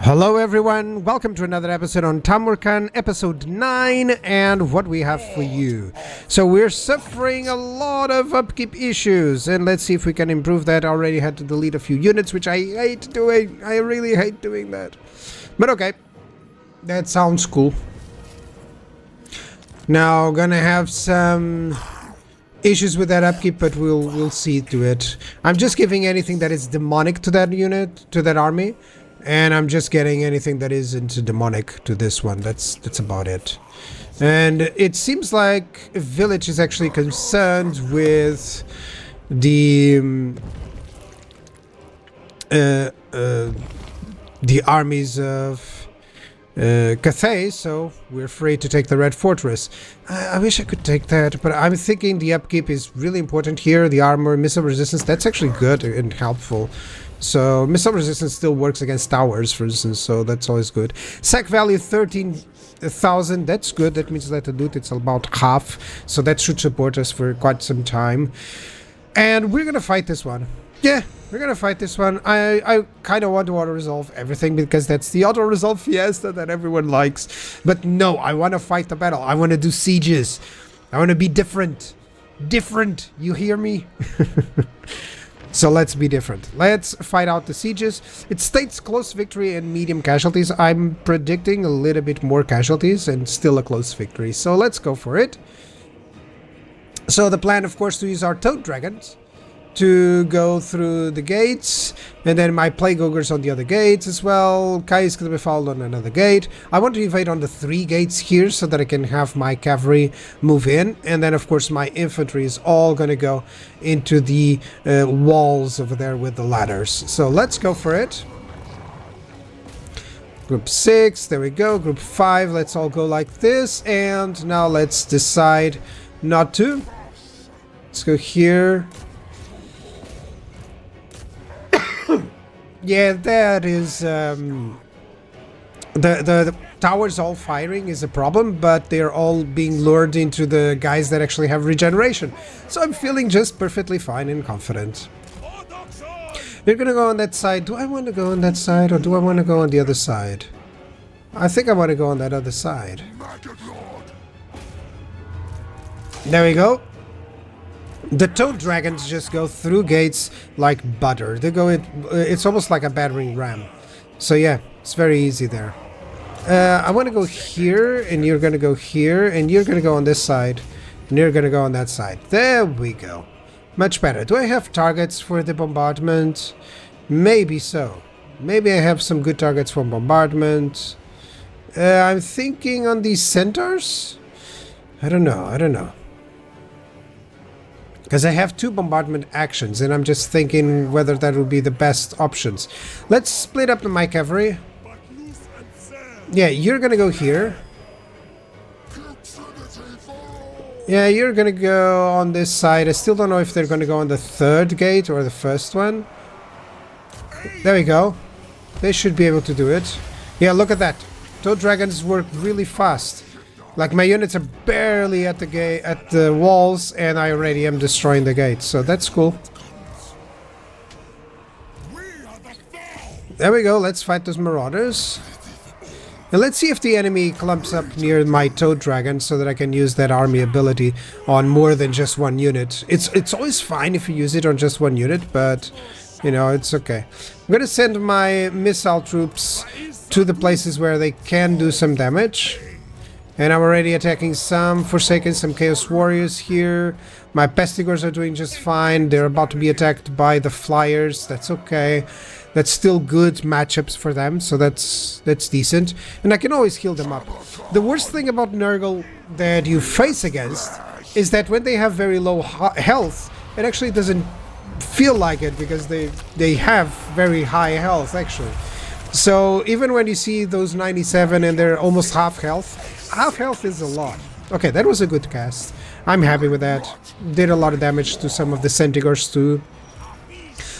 Hello everyone, welcome to another episode on Tamurkhan, episode 9, and what we have for you. So we're suffering a lot of upkeep issues, and let's see if we can improve that. I already had to delete a few units, which I hate doing. I really hate doing that. But okay, that sounds cool. Now, gonna have some issues with that upkeep, but we'll see to it. I'm just giving anything that is demonic to that unit, to that army. And I'm just getting anything that isn't demonic to this one. That's about it. And it seems like a village is actually concerned with the armies of Cathay, so we're free to take the Red Fortress. I wish I could take that, but I'm thinking the upkeep is really important here. The armor, missile resistance, that's actually good and helpful. So missile resistance still works against towers, for instance, so that's always good. Sack value 13,000, that's good. That means that the loot it's about half, so that should support us for quite some time. And we're gonna fight this one. Yeah, we're gonna fight this one. I kind of want to auto-resolve everything because that's the auto-resolve fiesta that everyone likes. But no, I want to fight the battle. I want to do sieges. I want to be different. Different, you hear me? So let's be different. Let's fight out the sieges. It states close victory and medium casualties. I'm predicting a little bit more casualties and still a close victory. So let's go for it. So the plan, of course, to use our toad dragons to go through the gates, and then my plague ogres on the other gates as well. Kai is going to be followed on another gate. I want to invade on the 3 gates here so that I can have my cavalry move in, and then of course my infantry is all going to go into the walls over there with the ladders. So let's go for it. Group 6, there we go. Group 5, let's all go like this, and now let's decide not to. Let's go here. Yeah, that is the towers all firing is a problem, but they're all being lured into the guys that actually have regeneration. So I'm feeling just perfectly fine and confident. You're gonna go on that side. Do I want to go on that side or do I want to go on the other side? I think I want to go on that other side. There we go. The toad dragons just go through gates like butter. They go it's almost like a battering ram. So yeah, it's very easy there. I want to go here, and you're going to go here, and you're going to go on this side, and you're going to go on that side. There we go. Much better. Do I have targets for the bombardment? Maybe so. Maybe I have some good targets for bombardment. I'm thinking on these centaurs? I don't know. Because I have 2 bombardment actions, and I'm just thinking whether that would be the best options. Let's split up my cavalry. Yeah, you're gonna go here. Yeah, you're gonna go on this side. I still don't know if they're gonna go on the 3rd gate or the 1st one. There we go. They should be able to do it. Yeah, look at that. Toad dragons work really fast. Like, my units are barely at the gate, at the walls, and I already am destroying the gates, so that's cool. There we go, let's fight those marauders. And let's see if the enemy clumps up near my toad dragon so that I can use that army ability on more than just 1 unit. It's always fine if you use it on just 1 unit, but, you know, it's okay. I'm gonna send my missile troops to the places where they can do some damage. And I'm already attacking some Forsaken, some Chaos Warriors here. My Pestigors are doing just fine. They're about to be attacked by the Flyers. That's okay. That's still good matchups for them, so that's decent. And I can always heal them up. The worst thing about Nurgle that you face against is that when they have very low health, it actually doesn't feel like it because they have very high health, actually. So even when you see those 97 and they're almost half health is a lot. Okay, that was a good cast. I'm happy with that. Did a lot of damage to some of the Centaurs too.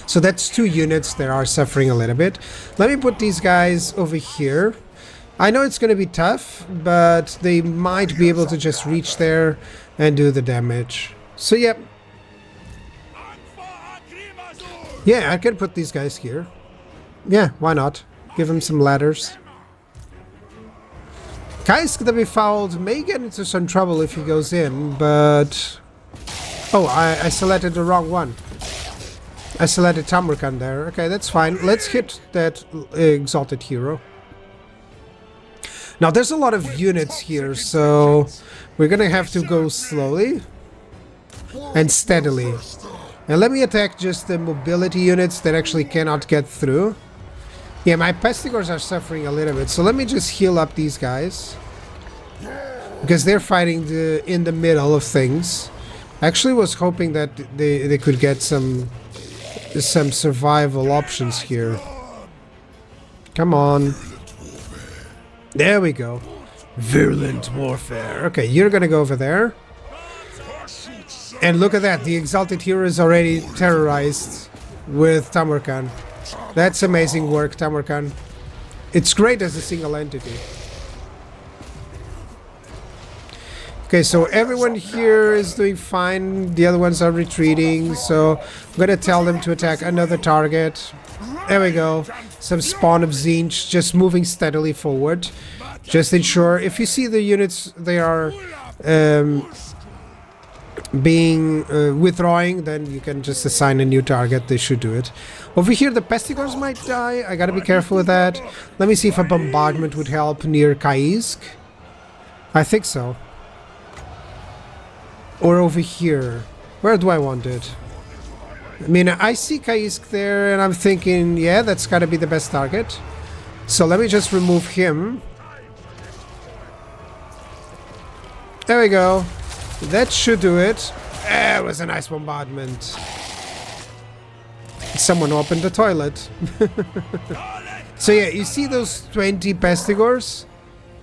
So that's 2 units that are suffering a little bit. Let me put these guys over here. I know it's going to be tough, but they might be able to just reach there and do the damage. So yeah. Yeah, I can put these guys here. Yeah, why not? Give him some ladders. Kai's gonna be fouled. May get into some trouble if he goes in, but... Oh, I selected the wrong one. I selected Tamurkhan there. Okay, that's fine. Let's hit that exalted hero. Now, there's a lot of units here, so we're gonna have to go slowly and steadily. And let me attack just the mobility units that actually cannot get through. Yeah, my pestigors are suffering a little bit, so let me just heal up these guys. Because they're fighting in the middle of things. I actually was hoping that they could get some survival options here. Come on. There we go. Virulent warfare. Okay, you're gonna go over there. And look at that, the exalted hero is already terrorized with Tamurkhan. That's amazing work, Tamurkhan. It's great as a single entity. Okay, so everyone here is doing fine. The other ones are retreating, so I'm gonna tell them to attack another target. There we go. Some spawn of Tzeentch just moving steadily forward. Just ensure, if you see the units, they are withdrawing, then you can just assign a new target. They should do it. Over here, the pestigors might die. I gotta be careful with that. Let me see if a bombardment would help near Kaisk. I think so. Or over here. Where do I want it? I mean, I see Kaisk there, and I'm thinking, yeah, that's gotta be the best target. So let me just remove him. There we go. That should do it. It was a nice bombardment. Someone opened the toilet. So yeah, you see those 20 pestigors?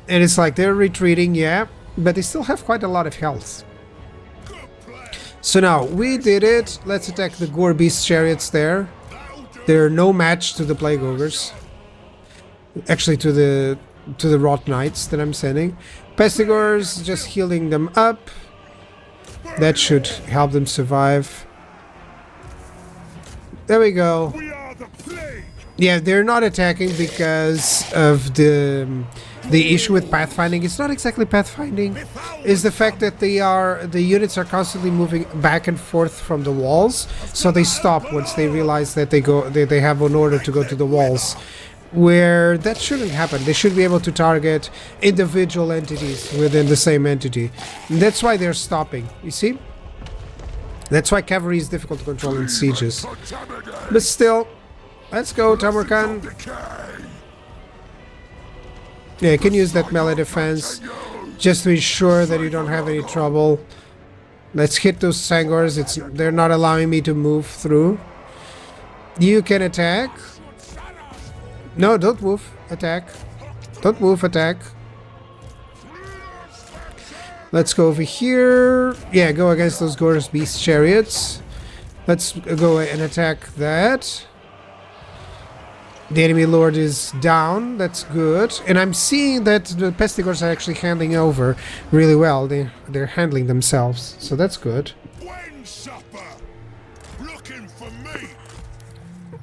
And it's like they're retreating, yeah, but they still have quite a lot of health. So now, we did it. Let's attack the Gore Beast chariots there. They're no match to the Plague Ogres. Actually, to the Rot Knights that I'm sending. Pestigors, just healing them up. That should help them survive. There we go. Yeah, they're not attacking because of the issue with pathfinding. It's not exactly pathfinding. It's the fact that the units are constantly moving back and forth from the walls, so they stop once they realize that they have an order to go to the walls. Where that shouldn't happen. They should be able to target individual entities within the same entity. And that's why they're stopping, you see? That's why cavalry is difficult to control in sieges. But still, let's go, Tamurkhan. Yeah, you can use that melee defense just to ensure that you don't have any trouble. Let's hit those Sangors. They're not allowing me to move through. You can attack. No, don't move. Attack. Don't move. Attack. Let's go over here. Yeah, go against those Gore Beast chariots. Let's go and attack that. The enemy lord is down. That's good. And I'm seeing that the pestigors are actually handing over really well. They're handling themselves. So that's good.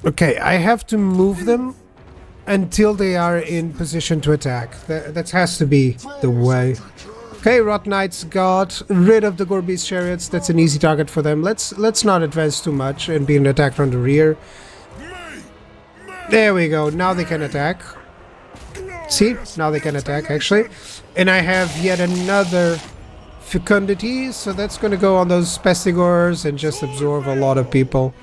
Okay, I have to move them until they are in position to attack. That has to be the way. Okay, Rot Knights got rid of the Gore Beast chariots. That's an easy target for them. Let's not advance too much and be an attack from the rear. There we go. Now they can attack. See? Now they can attack, actually. And I have yet another fecundity, so that's going to go on those pestigors and just absorb a lot of people.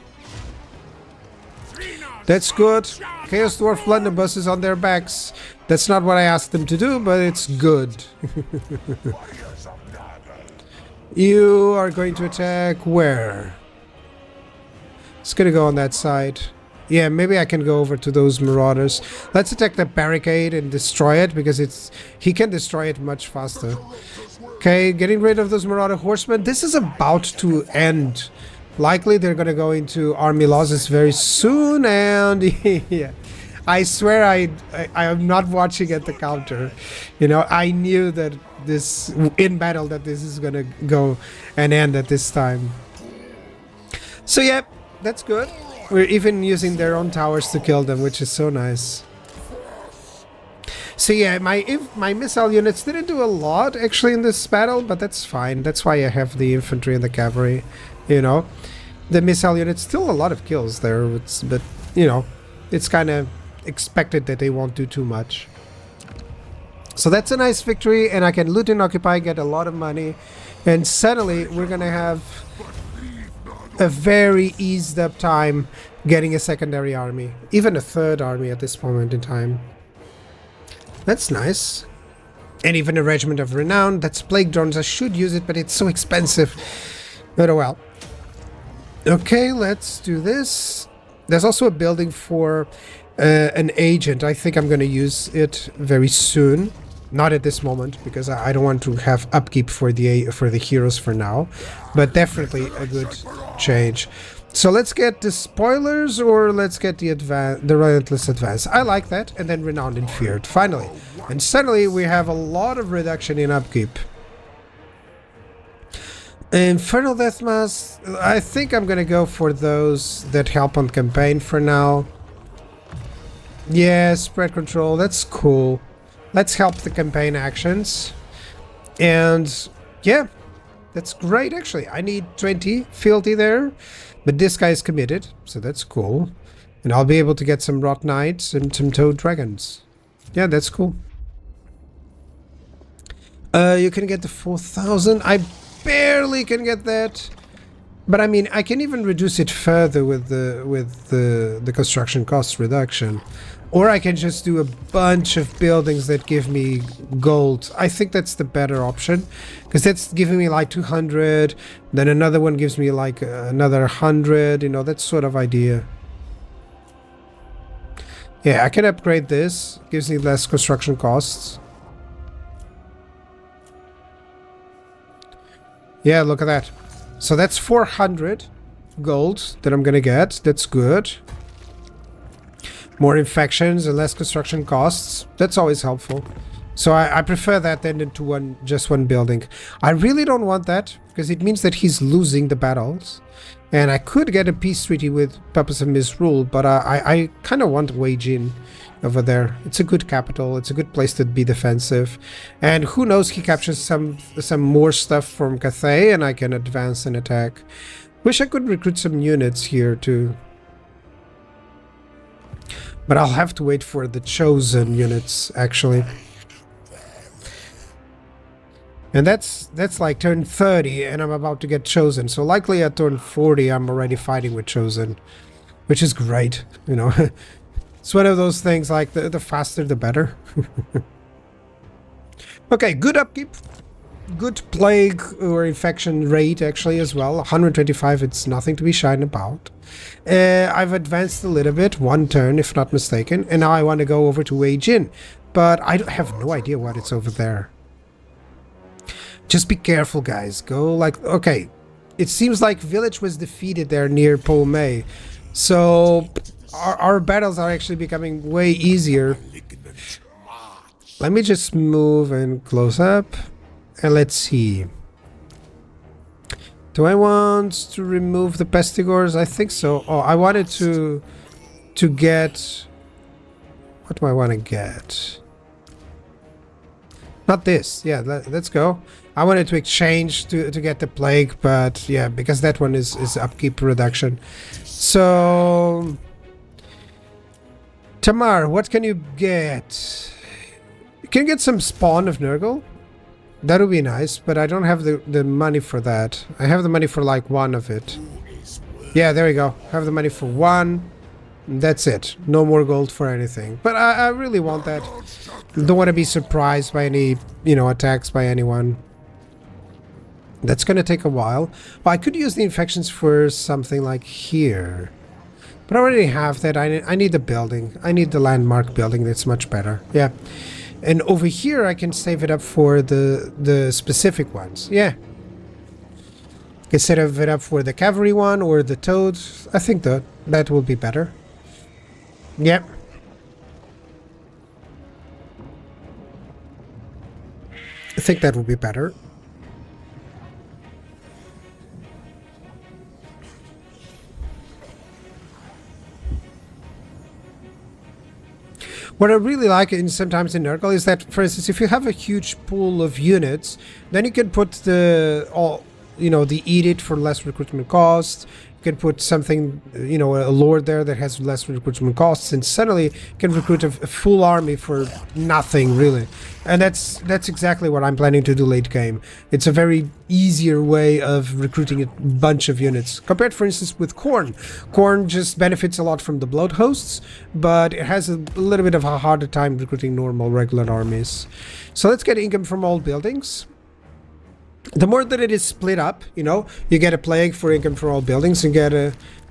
That's good. Chaos Dwarf blunderbuss is on their backs. That's not what I asked them to do, but it's good. You are going to attack where? It's going to go on that side. Yeah, maybe I can go over to those marauders. Let's attack the barricade and destroy it, because he can destroy it much faster. Okay, getting rid of those marauder horsemen. This is about to end. Likely they're gonna go into army losses very soon, and yeah, I swear I am not watching at the counter. You know, I knew that this in battle that this is gonna go and end at this time. So yeah, that's good. We're even using their own towers to kill them, which is so nice. So yeah, my missile units didn't do a lot actually in this battle, but that's fine. That's why I have the infantry and the cavalry. You know, the missile units still a lot of kills there, but you know, it's kind of expected that they won't do too much. So that's a nice victory, and I can loot and occupy, get a lot of money, and suddenly we're gonna have a very eased up time getting a secondary army, even a third army at this moment in time. That's nice. And even a regiment of renown. That's plague drones. I should use it, but it's so expensive. But oh well. Okay, let's do this. There's also a building for an agent. I think I'm going to use it very soon. Not at this moment, because I don't want to have upkeep for the heroes for now. But definitely a good change. So let's get the spoilers, or let's get the relentless advance. I like that, and then renowned and feared. Finally, and suddenly we have a lot of reduction in upkeep. Infernal Deathmass. I think I'm gonna go for those that help on campaign for now. Yeah, spread control. That's cool. Let's help the campaign actions, and yeah, that's great. Actually, I need 20 fealty there. But this guy is committed, so that's cool. And I'll be able to get some Rot Knights and some Toad Dragons. Yeah, that's cool. You can get the 4,000. I barely can get that. But I mean, I can even reduce it further with the construction cost reduction. Or I can just do a bunch of buildings that give me gold. I think that's the better option, because that's giving me like 200, then another one gives me like another 100, you know, that sort of idea. Yeah, I can upgrade this, gives me less construction costs. Yeah, look at that. So that's 400 gold that I'm gonna get. That's good. More infections and less construction costs. That's always helpful. So I prefer that than into just one building. I really don't want that, because it means that he's losing the battles. And I could get a peace treaty with Purpose of Misrule, but I kind of want Wei Jin over there. It's a good capital. It's a good place to be defensive. And who knows, he captures some more stuff from Cathay, and I can advance and attack. Wish I could recruit some units here too. But I'll have to wait for the chosen units, actually. And that's like turn 30, and I'm about to get chosen. So likely at turn 40, I'm already fighting with chosen, which is great, you know. It's one of those things, like the faster the better. Okay, good upkeep. Good plague or infection rate actually as well. 125, it's nothing to be shy about. I've advanced a little bit, one turn if not mistaken, and now I want to go over to Wei Jin, but I have no idea what it's over there. Just be careful, guys. Go like, okay, it seems like village was defeated there near Po Mei, so our battles are actually becoming way easier. Let me just move and close up. And let's see. Do I want to remove the pestigores? I think so. Oh, I wanted to get... What do I want to get? Not this. Yeah, let's go. I wanted to exchange to get the plague, but yeah, because that one is upkeep reduction. So... Tamar, what can you get? You can get some spawn of Nurgle. That would be nice, but I don't have the money for that. I have the money for like one of it. Yeah, there we go. Have the money for one. That's it. No more gold for anything. But I really want that. Don't want to be surprised by any, you know, attacks by anyone. That's going to take a while. Well, I could use the infections for something like here. But I already have that. I need the building. I need the landmark building. That's much better. Yeah. And over here I can save it up for the specific ones. Yeah. I can set it up for the cavalry one or the toads. I think that will be better. Yep. I think that will be better. What I really like sometimes in Nurgle is that, for instance, if you have a huge pool of units, then you can put the edict for less recruitment costs. You can put something, a lord there that has less recruitment costs, and suddenly you can recruit a full army for nothing, really. And that's exactly what I'm planning to do late game. It's a very easier way of recruiting a bunch of units. Compared, for instance, with Khorne. Khorne just benefits a lot from the blood hosts, but it has a little bit of a harder time recruiting normal, regular armies. So let's get income from all buildings. The more that it is split up, you get a plague for income from all buildings and get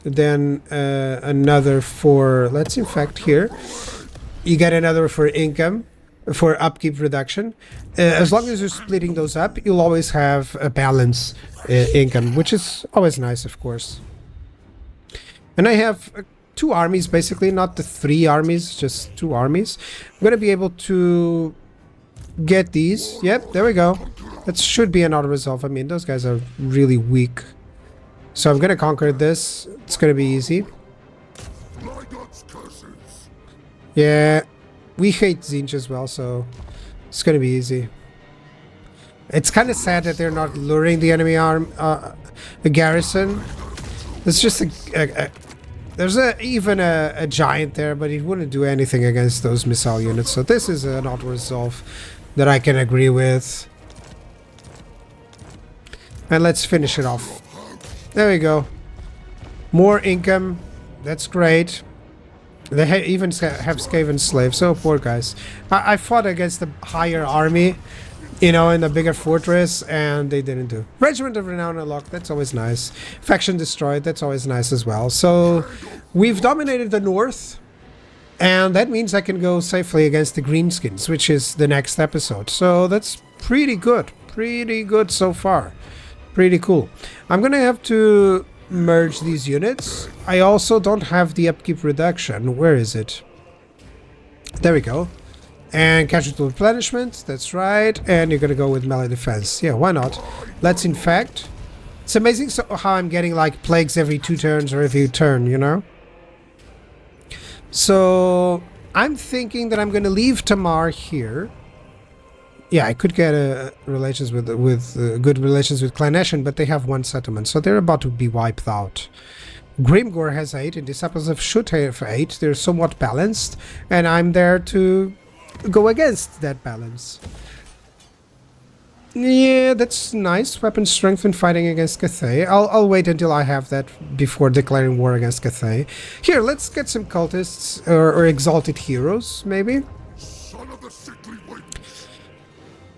another for, let's infect here. You get another for income, for upkeep reduction. As long as you're splitting those up, you'll always have a balance income, which is always nice, of course. And I have 2 armies, basically, not the 3 armies, just 2 armies. I'm going to be able to get these. Yep, there we go. That should be an auto-resolve. I mean, those guys are really weak. So I'm going to conquer this. It's going to be easy. Yeah, we hate Tzeentch as well, so it's going to be easy. It's kind of sad that they're not luring the enemy a garrison. It's just there's even a giant there, but it wouldn't do anything against those missile units. So this is an auto-resolve that I can agree with. And let's finish it off. There we go. More income. That's great. They even have Skaven slaves. So poor guys. I fought against the higher army, in the bigger fortress, and they didn't do. Regiment of Renown unlocked. That's always nice. Faction destroyed. That's always nice as well. So we've dominated the north, and that means I can go safely against the Greenskins, which is the next episode. So that's pretty good. Pretty good so far. Pretty cool. I'm gonna have to merge these units. I also don't have the upkeep reduction. Where is it? There we go. And casualty replenishment. That's right. And you're gonna go with melee defense. Yeah, why not? Let's infect. It's amazing how I'm getting like plagues every 2 turns or every turn, So I'm thinking that I'm gonna leave Tamar here. Yeah, I could get good relations with Clan Ashen, but they have 1 settlement, so they're about to be wiped out. Grimgore has 8, and Disciples of Shut have 8. They're somewhat balanced, and I'm there to go against that balance. Yeah, that's nice. Weapon strength when fighting against Cathay. I'll wait until I have that before declaring war against Cathay. Here, let's get some cultists or exalted heroes, maybe.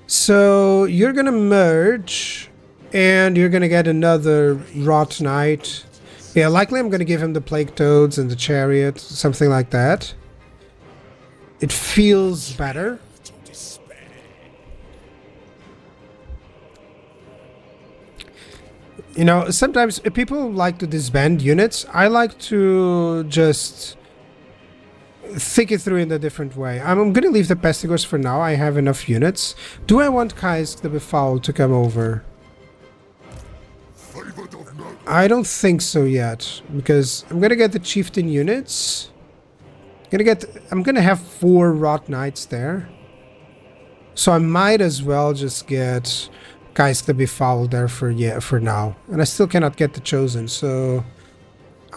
So you're gonna merge, and you're gonna get another Rot Knight. Yeah, likely I'm gonna give him the Plague Toads and the Chariot, something like that. It feels better. Sometimes people like to disband units. I like to just think it through in a different way. I'm gonna leave the Pestigors for now. I have enough units. Do I want Kaisk the Befouled to come over? I don't think so yet, because I'm gonna get the Chieftain units. I'm gonna have 4 Rot Knights there. So I might as well just get Kaisk the Befouled there for now. And I still cannot get the Chosen, so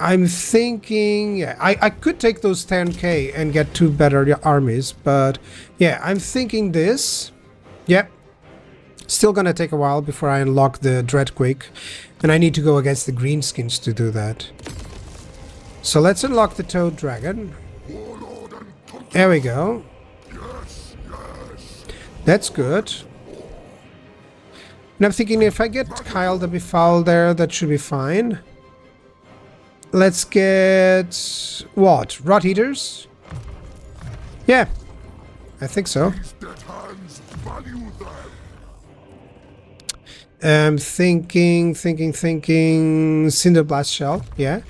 I'm thinking, I could take those 10k and get 2 better armies, but yeah, I'm thinking this. Yep. Still gonna take a while before I unlock the Dreadquake, and I need to go against the Greenskins to do that. So let's unlock the Toad Dragon. There we go. That's good. And I'm thinking if I get Kyle the Befouled there, that should be fine. Let's get... what? Rot Eaters? Yeah. I think so. Thinking... Cinderblast Shell. Yeah.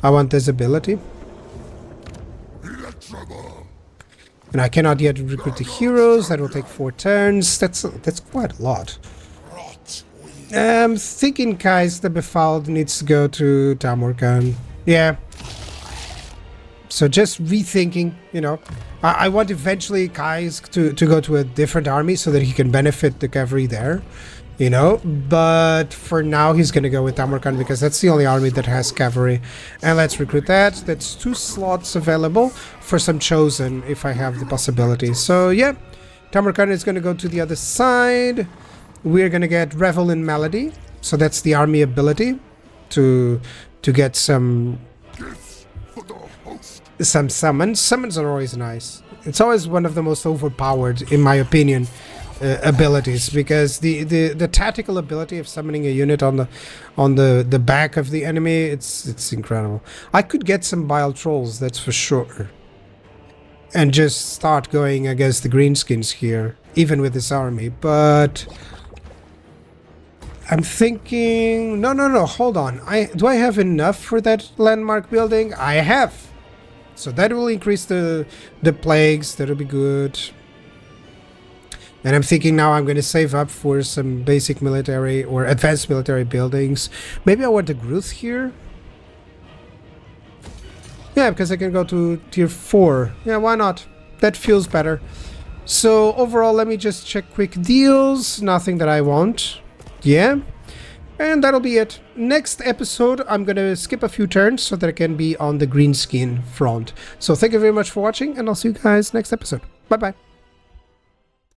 I want this ability. And I cannot yet recruit the heroes. That will take 4 turns. That's quite a lot. Thinking Kais the Befouled needs to go to Tamurkhan. Yeah. So just rethinking, you know. I want eventually Kai's to go to a different army so that he can benefit the cavalry there, you know. But for now, he's going to go with Tamurkhan because that's the only army that has cavalry. And let's recruit that. That's 2 slots available for some chosen if I have the possibility. So yeah, Tamurkhan is going to go to the other side. We're going to get Revel in Melody. So that's the army ability to get some summons. Summons are always nice. It's always one of the most overpowered, in my opinion, abilities, because the tactical ability of summoning a unit on the back of the enemy, it's incredible. I could get some Bile Trolls, that's for sure, and just start going against the greenskins here, even with this army, but I'm thinking... No, hold on. Do I have enough for that landmark building? I have! So that will increase the plagues, that'll be good. And I'm thinking now I'm going to save up for some basic military or advanced military buildings. Maybe I want the Gruth here? Yeah, because I can go to tier 4. Yeah, why not? That feels better. So overall, let me just check quick deals. Nothing that I want. Yeah. And that'll be it. Next episode, I'm going to skip a few turns so that I can be on the green skin front. So thank you very much for watching, and I'll see you guys next episode. Bye-bye.